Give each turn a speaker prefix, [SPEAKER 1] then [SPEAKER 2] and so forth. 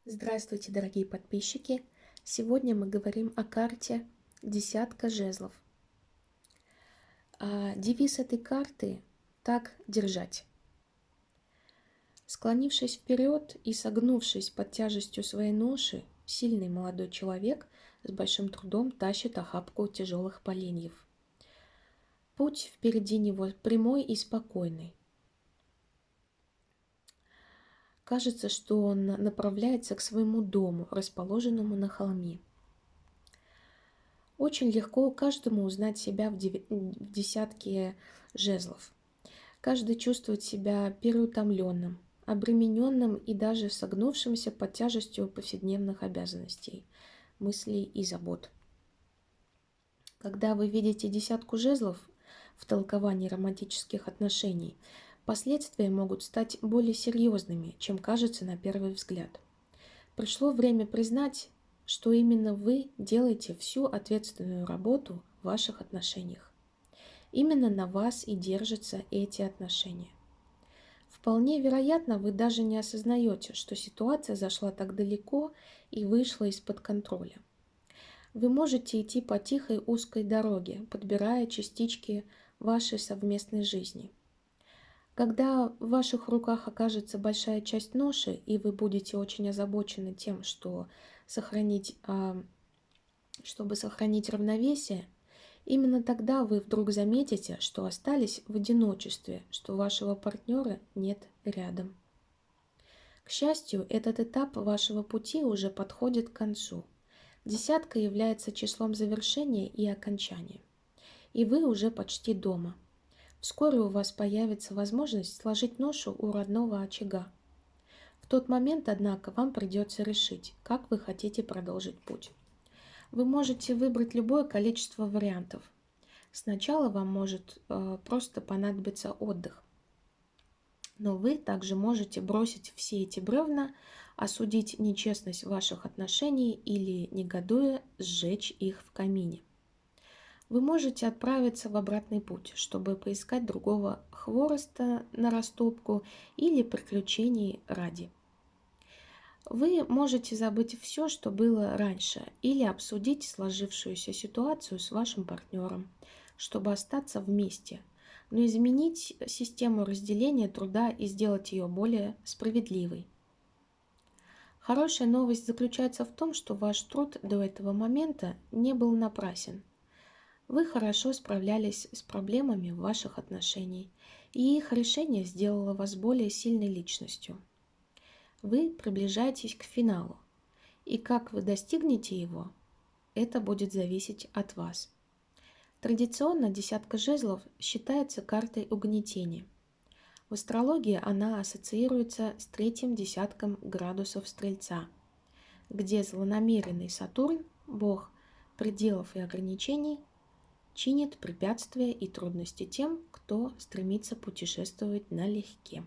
[SPEAKER 1] Здравствуйте, дорогие подписчики! Сегодня мы говорим о карте «Десятка жезлов». Девиз этой карты «Так держать». Склонившись вперед и согнувшись под тяжестью своей ноши, сильный молодой человек с большим трудом тащит охапку тяжелых поленьев. Путь впереди него прямой и спокойный. Кажется, что он направляется к своему дому, расположенному на холме. Очень легко каждому узнать себя в десятке жезлов. Каждый чувствует себя переутомленным, обремененным и даже согнувшимся под тяжестью повседневных обязанностей, мыслей и забот. Когда вы видите десятку жезлов в толковании романтических отношений, последствия могут стать более серьезными, чем кажется на первый взгляд. Пришло время признать, что именно вы делаете всю ответственную работу в ваших отношениях. Именно на вас и держатся эти отношения. Вполне вероятно, вы даже не осознаете, что ситуация зашла так далеко и вышла из-под контроля. Вы можете идти по тихой узкой дороге, подбирая частички вашей совместной жизни. Когда в ваших руках окажется большая часть ноши, и вы будете очень озабочены тем, чтобы сохранить равновесие, именно тогда вы вдруг заметите, что остались в одиночестве, что вашего партнера нет рядом. К счастью, этот этап вашего пути уже подходит к концу. Десятка является числом завершения и окончания. И вы уже почти дома. Вскоре у вас появится возможность сложить ношу у родного очага. В тот момент, однако, вам придется решить, как вы хотите продолжить путь. Вы можете выбрать любое количество вариантов. Сначала вам может просто понадобиться отдых. Но вы также можете бросить все эти бревна, осудить нечестность ваших отношений или, негодуя, сжечь их в камине. Вы можете отправиться в обратный путь, чтобы поискать другого хвороста на растопку или приключений ради. Вы можете забыть все, что было раньше, или обсудить сложившуюся ситуацию с вашим партнером, чтобы остаться вместе, но изменить систему разделения труда и сделать ее более справедливой. Хорошая новость заключается в том, что ваш труд до этого момента не был напрасен. Вы хорошо справлялись с проблемами ваших отношений, и их решение сделало вас более сильной личностью. Вы приближаетесь к финалу, и как вы достигнете его, это будет зависеть от вас. Традиционно десятка жезлов считается картой угнетения. В астрологии она ассоциируется с третьим десятком градусов Стрельца, где злонамеренный Сатурн, бог пределов и ограничений, чинит препятствия и трудности тем, кто стремится путешествовать налегке.